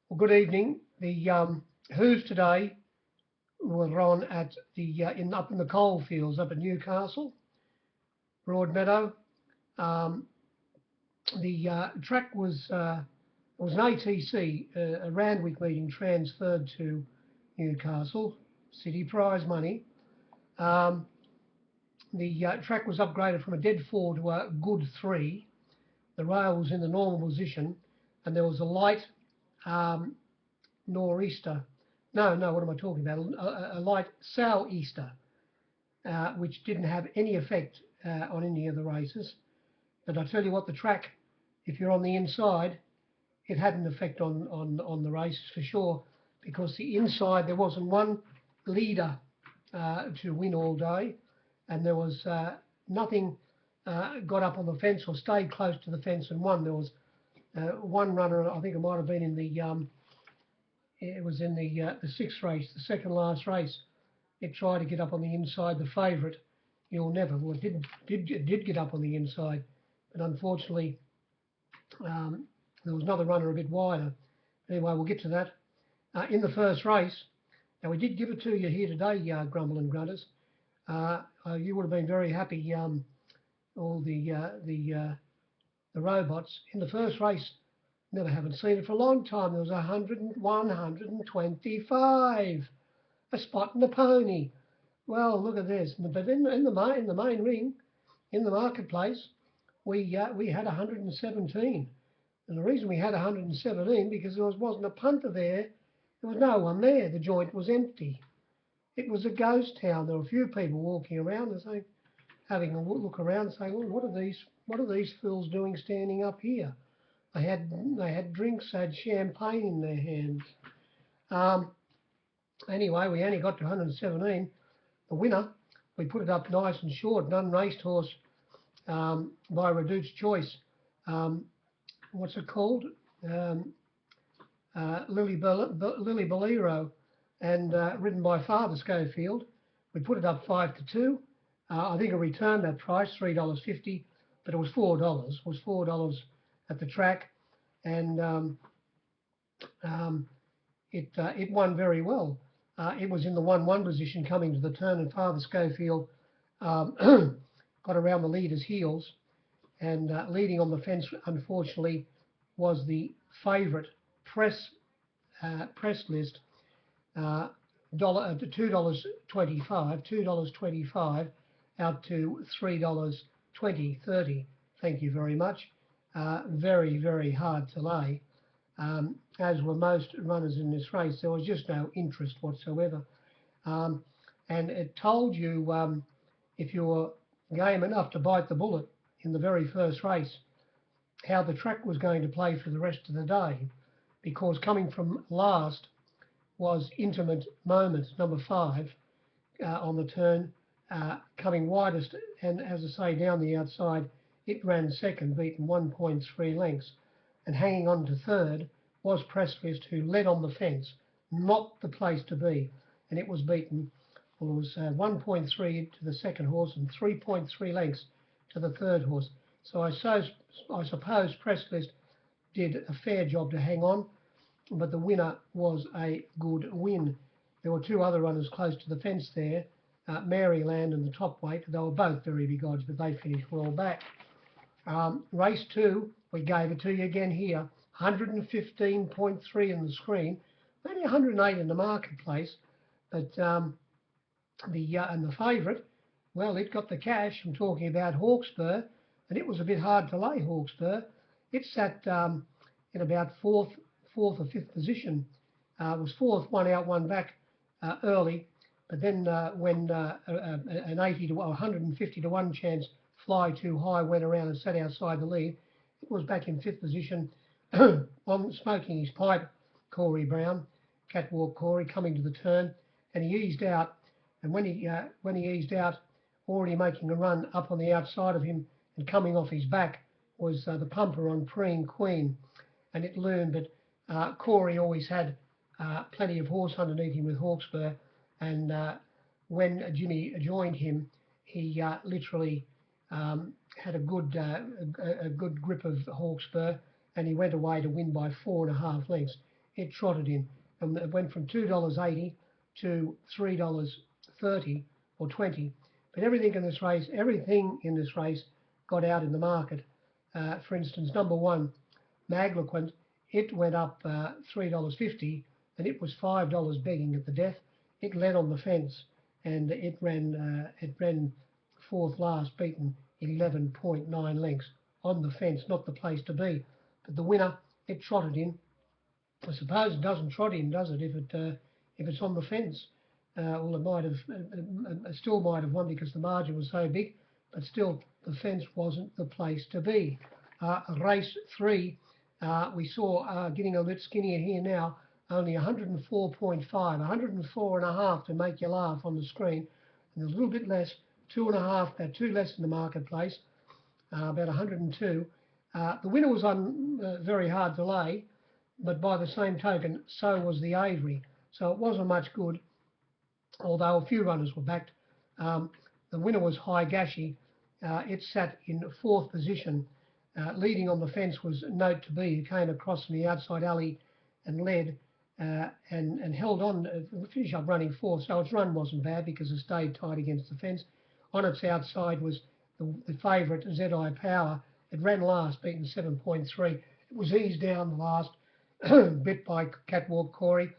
Well, good evening. The Who's today were on at the up in the coalfields up at Newcastle, Broadmeadow. Um, the track was an ATC, a Randwick meeting transferred to Newcastle, city prize money. Um, the track was upgraded from a dead 4 to a good 3. The rail was in the normal position, and there was a light um, nor'easter. No, what am I talking about? A light sou'easter, which didn't have any effect on any of the races. But I tell you what, the track, if you're on the inside, it had an effect on the races for sure, because the inside there wasn't one leader to win all day, and there was nothing got up on the fence or stayed close to the fence and won. There was one runner, I think it might have been in the sixth race, the second last race. It tried to get up on the inside, the favourite, You'll Never. Well, it did get up on the inside, but unfortunately there was another runner a bit wider. Anyway, we'll get to that. In the first race, now we did give it to you here today, Grumble and Grunters. You would have been very happy, all the robots. In the first race, never haven't seen it for a long time. There was 125, a spot and a pony. Well, look at this. But in the main ring, in the marketplace, we had 117. And the reason we had 117 because there wasn't a punter there. There was no one there. The joint was empty. It was a ghost town. There were a few people walking around and saying, having a look around, saying, "Well, what are these fools doing standing up here?" They had drinks, they had champagne in their hands. Anyway, we only got to 117. The winner, we put it up nice and short, an unraced horse by reduced choice. What's it called? Lily Bolero, and ridden by Father Schofield. We put it up 5-2. I think it returned that price, $3.50, but it was $4. It was $4 at the track, and it won very well. It was in the 1-1 position coming to the turn, and Father Schofield got around the leader's heels, and leading on the fence, unfortunately, was the favourite press list, $2.25 out to $3.20, 30. Thank you very much. Very, very hard to lay. As were most runners in this race, there was just no interest whatsoever. And it told you, if you were game enough to bite the bullet in the very first race, how the track was going to play for the rest of the day, because coming from last was Intimate Moment, number 5, on the turn, coming widest, and as I say, down the outside, it ran second, beaten 1.3 lengths, and hanging on to third was Presslist, who led on the fence, not the place to be, and it was beaten. Well, it was 1.3 to the second horse and 3.3 lengths to the third horse. So I suppose Presslist did a fair job to hang on, but the winner was a good win. There were 2 other runners close to the fence there, Maryland and the Top Weight. They were both very big odds, but they finished well back. Race 2, we gave it to you again here, 115.3 in the screen, only 108 in the marketplace, but and the favourite, well, it got the cash. I'm talking about Hawkspur, and it was a bit hard to lay Hawkspur. It sat in about fourth or fifth position. It was fourth, one out, one back early, but then when an 80 to 150 to 1 chance Fly Too High went around and sat outside the lead, it was back in fifth position on smoking his pipe, Corey Brown, Catwalk Corey, coming to the turn, and he eased out. And when he eased out, already making a run up on the outside of him and coming off his back was the pumper on Preen Queen, and it loomed. But Corey always had plenty of horse underneath him with Hawkspur, and when Jimmy joined him, he literally had a good grip of Hawkspur, and he went away to win by 4.5 lengths. it trotted in, and it went from $2.80 to $3.30 or 20. But everything in this race got out in the market. For instance, number one, Magloquent, it went up $3.50, and it was $5 begging at the death. It led on the fence, and it ran fourth last, beaten 11.9 lengths on the fence, not the place to be. But the winner, it trotted in. I suppose it doesn't trot in, does it? If it's on the fence, well, it might have, still might have won because the margin was so big. But still, the fence wasn't the place to be. Race 3, we saw getting a bit skinnier here now. Only 104.5, 104.5 to make you laugh on the screen. And there's a little bit less, 2.5, about 2 less in the marketplace, about 102. The winner was on very hard to lay, but by the same token, so was the Avery. So it wasn't much good, although a few runners were backed. The winner was Higashi. It sat in fourth position. Leading on the fence was Note to Be, who came across from the outside alley and led and held on, finished up running fourth. So its run wasn't bad because it stayed tight against the fence. On its outside was the favourite, ZI Power. It ran last, beaten 7.3. It was eased down the last bit by Catwalk Corey.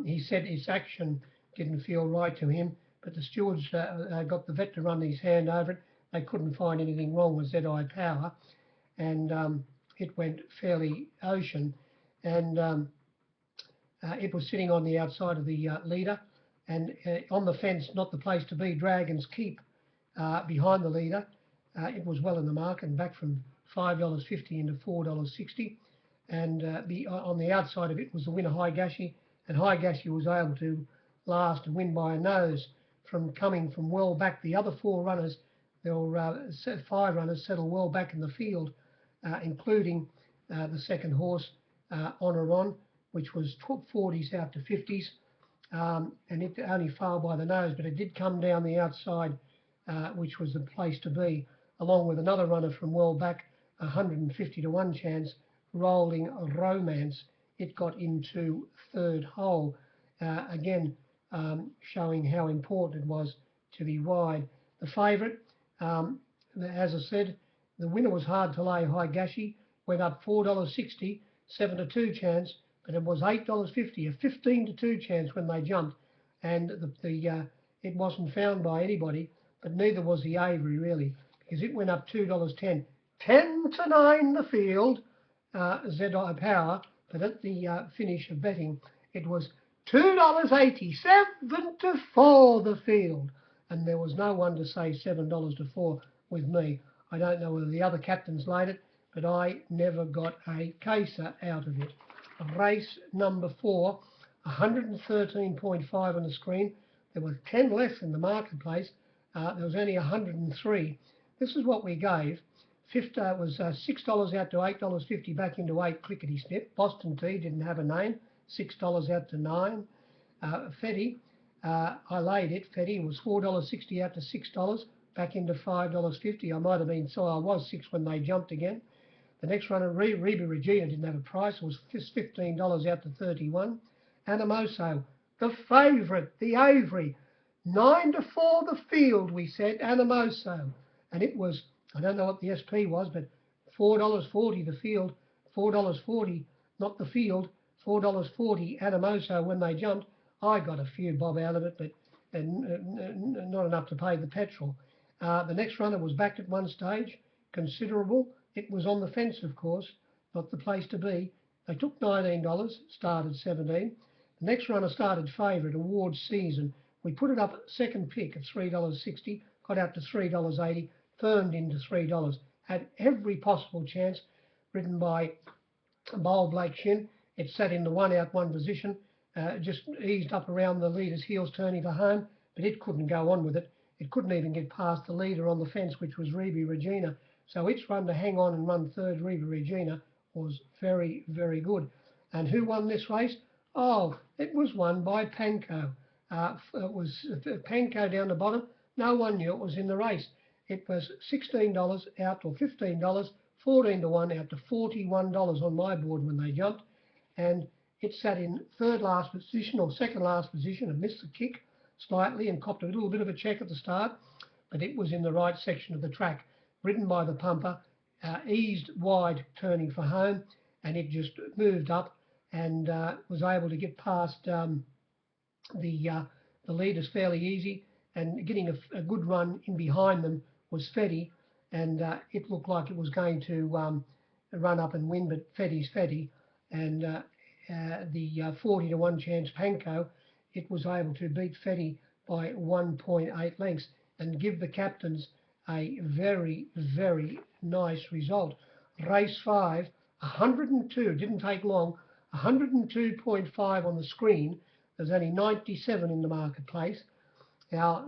He said his action didn't feel right to him, but the stewards got the vet to run his hand over it. They couldn't find anything wrong with ZI Power, and it went fairly ocean. And it was sitting on the outside of the leader, and on the fence, not the place to be, Dragon's Keep behind the leader. It was well in the market and back from $5.50 into $4.60. And on the outside of it was the winner, Higashi, and Higashi was able to last and win by a nose from coming from well back. The other 4 runners, there were 5 runners settled well back in the field, including the second horse, Honoron, which was 40s out to 50s, and it only failed by the nose, but it did come down the outside, which was the place to be, along with another runner from well back, 150 to 1 chance, Rolling Romance. It got into third hole, again showing how important it was to be wide. The favourite, as I said, the winner was hard to lay. Higashi went up $4.60, 7 to 2 chance, but it was $8.50, a 15 to 2 chance when they jumped, and it wasn't found by anybody, but neither was the Avery really, because it went up $2.10, 10 to 9 the field, ZI Power, but at the finish of betting, it was $2.87 to 4 the field, and there was no one to say $7 to 4 with me. I don't know whether the other captains laid it, but I never got a caser out of it. Race number 4, 113.5 on the screen. There were 10 less in the marketplace. There was only 103. This is what we gave. It was $6 out to $8.50 back into 8 clickety snip. Boston Tea didn't have a name. $6 out to 9. Fetty, I laid it. Fetty was $4.60 out to $6 back into $5.50. I might have been, so I was 6 when they jumped again. The next runner, Reba Regina, didn't have a price. It was $15 out to 31. Animoso, the favourite, the Avery, 9 to 4 the field, we said, Animoso. And it was, I don't know what the SP was, but $4.40 the field, $4.40, not the field, $4.40 Animoso when they jumped. I got a few bob out of it, but not enough to pay the petrol. The next runner was backed at one stage, considerable. It was on the fence, of course, not the place to be. They took $19, started 17. The next runner started favourite, Award Season. We put it up at second pick at $3.60, got out to $3.80, firmed into $3. Had every possible chance, ridden by Bowl Blake Shin. It sat in the 1 out 1 position, just eased up around the leader's heels, turning for home, but it couldn't go on with it. It couldn't even get past the leader on the fence, which was Reba Regina. So its run to hang on and run third, Reba Regina, was very, very good. And who won this race? Oh, it was won by Panko. It was Panko down the bottom. No one knew it was in the race. It was $16 out or $15, 14 to 1 out to $41 on my board when they jumped. And It sat in third last position or second last position and missed the kick slightly and copped a little bit of a check at the start, but it was in the right section of the track, ridden by the pumper, eased wide turning for home, and it just moved up and was able to get past the leaders fairly easy, and getting a good run in behind them was Fetty, and it looked like it was going to run up and win, but Fetty's Fetty, and the 40 to 1 chance Panko, it was able to beat Fetty by 1.8 lengths and give the captains a very, very nice result. Race 5, 102, didn't take long, 102.5 on the screen. There's only 97 in the marketplace. Now,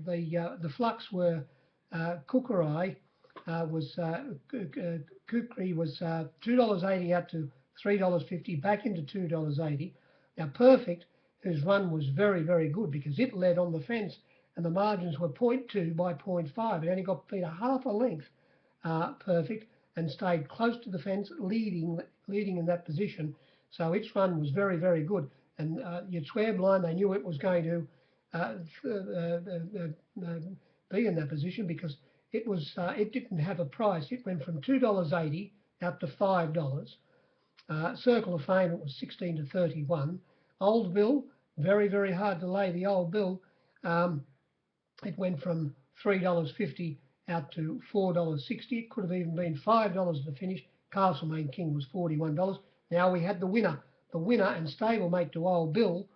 the flux were Kukri was $2.80 up to $3.50, back into $2.80. Now, Perfect, whose run was very, very good because it led on the fence and the margins were 0.2 by 0.5. It only got beat a half a length, Perfect, and stayed close to the fence, leading in that position. So its run was very, very good. And you'd swear blind they knew it was going to be in that position because it didn't have a price. It went from $2.80 up to $5. Circle of Fame, it was 16 to 31. Old Bill, very, very hard to lay the Old Bill. It went from $3.50 out to $4.60. It could have even been $5 at the finish. Castlemaine King was $41. Now we had the winner and stablemate to Old Bill,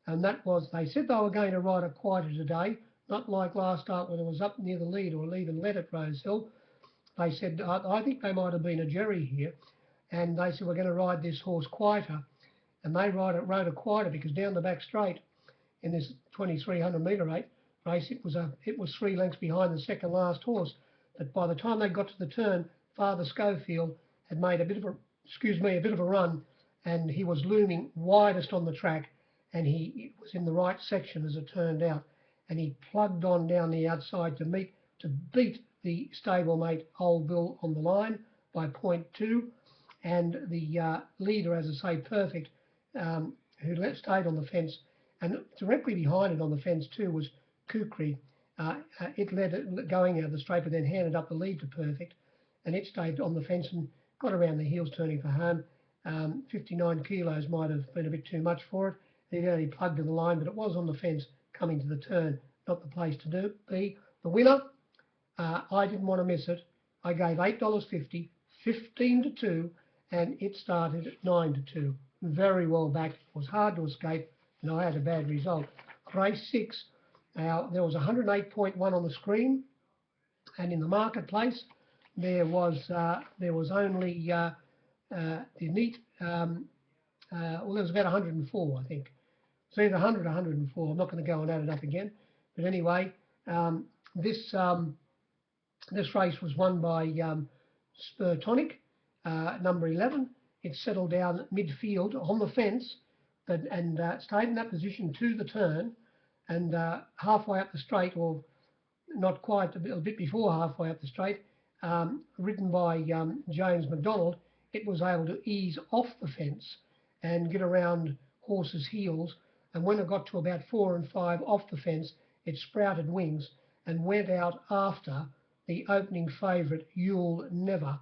and that was, they said they were going to ride a quieter today, not like last start when it was up near the lead or even led at Rosehill. They said, I think they might have been a Jerry here, and they said, we're going to ride this horse quieter, and they rode it quieter because down the back straight in this 2,300 metre race, it was 3 lengths behind the second last horse. But by the time they got to the turn, Father Schofield had made a bit of a run, and he was looming widest on the track, and he was in the right section as it turned out, and he plugged on down the outside to beat the stablemate Old Bill on the line by 0.2, and the leader, as I say, Perfect, who stayed on the fence, and directly behind it on the fence too was Kukri. It led it going out of the straight, but then handed up the lead to Perfect, and it stayed on the fence and got around the heels turning for home. 59 kilos might have been a bit too much for it. It only plugged to the line, but it was on the fence coming to the turn, not the place to be. The winner, I didn't want to miss it. I gave $8.50, 15 to 2, and it started at 9 to 2. Very well backed. It was hard to escape, and I had a bad result. Race 6, there was 108.1 on the screen, and in the marketplace there was only the neat. Well, there was about 104, I think. So either 100 or 104. I'm not going to go and add it up again, but anyway, this race was won by Spurtonic, number 11. It settled down midfield on the fence, and stayed in that position to the turn, and halfway up the straight, or not quite, a bit before halfway up the straight, ridden by James McDonald, it was able to ease off the fence and get around horses' heels, and when it got to about 4 and 5 off the fence, it sprouted wings and went out after the opening favourite, You'll Never,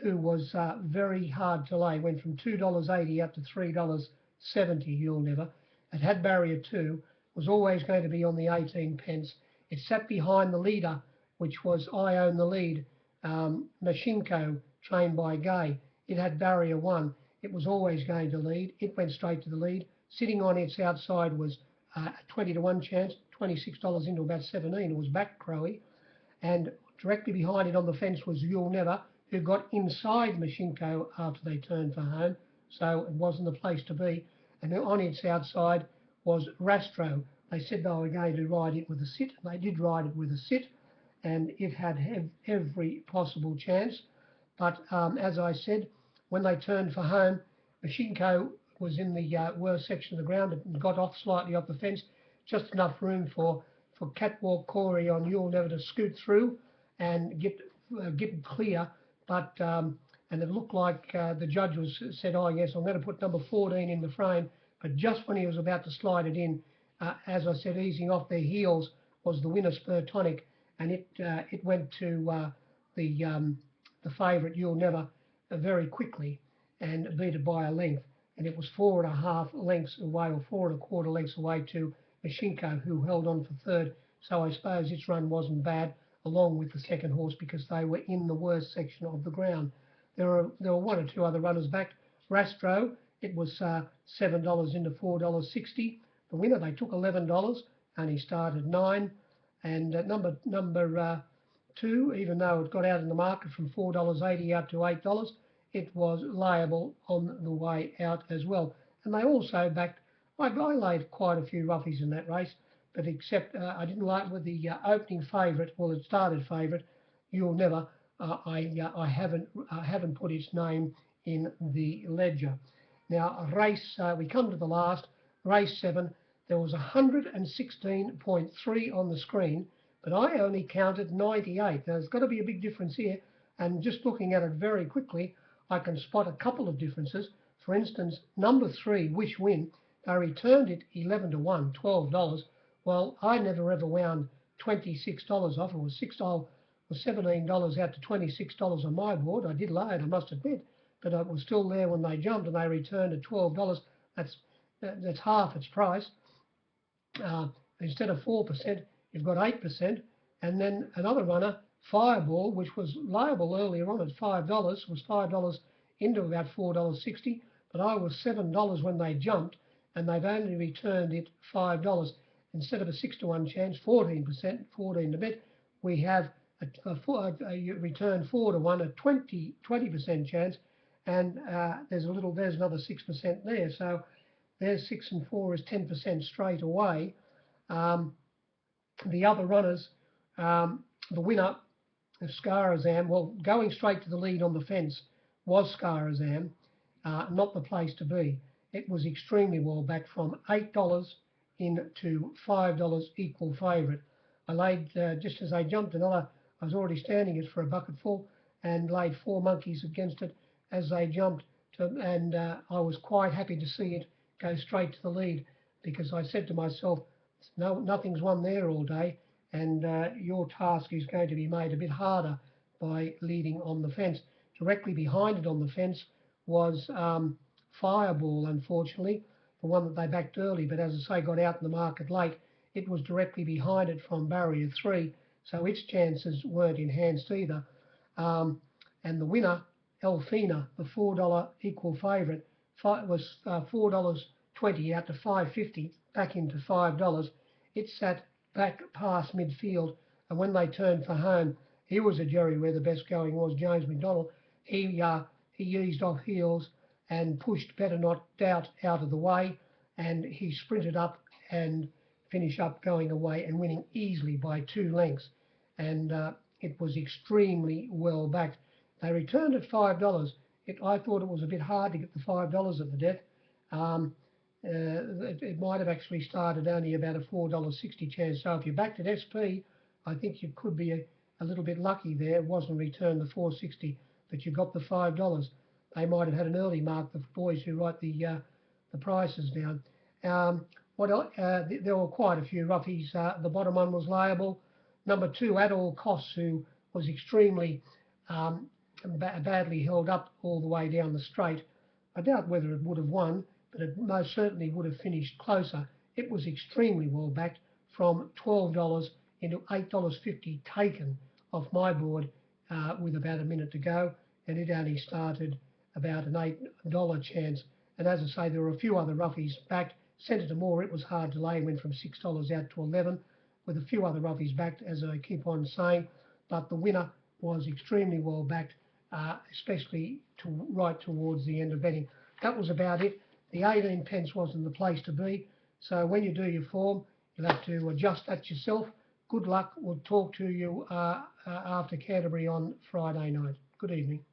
who was very hard to lay. Went from $2.80 up to $3.70, You'll Never. It had barrier 2, was always going to be on the 18 pence. It sat behind the leader, which was I Own the Lead, Mashinko, trained by Gay. It had barrier 1. It was always going to lead. It went straight to the lead. Sitting on its outside was a 20 to 1 chance, $26 into about 17. It was back Crowy. And directly behind it on the fence was You'll Never, who got inside Mashinko after they turned for home. So it wasn't the place to be. And on its outside was Rastro. They said they were going to ride it with a sit. They did ride it with a sit, and it had every possible chance. But as I said, when they turned for home, Mashinko was in the worst section of the ground and got off slightly off the fence, just enough room for Catwalk Corey on You'll Never to scoot through and get clear. But and it looked like the judge said, oh yes, I'm going to put number 14 in the frame, but just when he was about to slide it in, as I said, easing off their heels was the winner Spurtonic, and it went to the favourite You'll Never very quickly and beat it by a length, and it was 4.5 lengths away, or 4.25 lengths away to Mashinko, who held on for third. So I suppose its run wasn't bad, along with the second horse, because they were in the worst section of the ground. There were one or two other runners back. Rastro, it was $7 into $4.60. The winner, they took $11, and he started 9. And number 2, even though it got out in the market from $4.80 out to $8, it was layable on the way out as well. And they also backed, I laid quite a few roughies in that race, but except I didn't like with the opening favourite, well, it started favourite, You'll Never. I haven't put its name in the ledger. Now, we come to the last, race 7. There was 116.3 on the screen, but I only counted 98. Now, there's got to be a big difference here, and just looking at it very quickly, I can spot a couple of differences. For instance, number 3, Wish Win, they returned it 11 to 1, $12. Well, I never ever wound $26 off. It was $17 out to $26 on my board. I did lay it, I must admit, but it was still there when they jumped, and they returned at $12. That's half its price. Instead of 4%, you've got 8%. And then another runner, Fireball, which was liable earlier on at $5, was $5 into about $4.60, but I was $7 when they jumped, and they've only returned it $5. Instead of a 6 to 1 chance, 14%, 14 to bet, we have a return 4 to 1, a 20% chance, and there's another 6% there. So there's 6 and 4 is 10% straight away. The other runners, the winner, Scarazam, well, going straight to the lead on the fence was Scarazam, not the place to be. It was extremely well back from $8 into $5 equal favourite. I laid, just as I jumped another, I was already standing it for a bucketful, and laid 4 monkeys against it as they jumped, and I was quite happy to see it go straight to the lead, because I said to myself, no, nothing's won there all day, and your task is going to be made a bit harder by leading on the fence. Directly behind it on the fence was Fireball, unfortunately, the one that they backed early, but as I say, got out in the market late. It was directly behind it from barrier 3, so its chances weren't enhanced either. And the winner, Elfina, the $4 equal favourite, was $4.20 out to $5.50, back into $5. It sat back past midfield, and when they turned for home, he was a Jerry where the best going was James McDonald. He eased off heels and pushed Better Not Doubt out of the way, and he sprinted up and finished up going away and winning easily by 2 lengths. And it was extremely well backed. They returned at $5. I thought it was a bit hard to get the $5 at the death. It might have actually started only about a $4.60 chance. So if you backed at SP, I think you could be a little bit lucky there. It wasn't returned the $4.60, but you got the $5. They might have had an early mark, the boys who write the prices down. There were quite a few roughies. The bottom one was layable. Number 2, At All Costs, who was extremely badly held up all the way down the straight. I doubt whether it would have won, but it most certainly would have finished closer. It was extremely well backed from $12 into $8.50 taken off my board with about a minute to go, and it only started about an $8 chance. And as I say, there were a few other roughies backed. Senator Moore, it was hard to lay, went from $6 out to 11, with a few other roughies backed, as I keep on saying, but the winner was extremely well backed, especially right towards the end of betting. That was about it. The 18 pence wasn't the place to be, so when you do your form, you'll have to adjust that yourself. Good luck. We'll talk to you after Canterbury on Friday night. Good evening.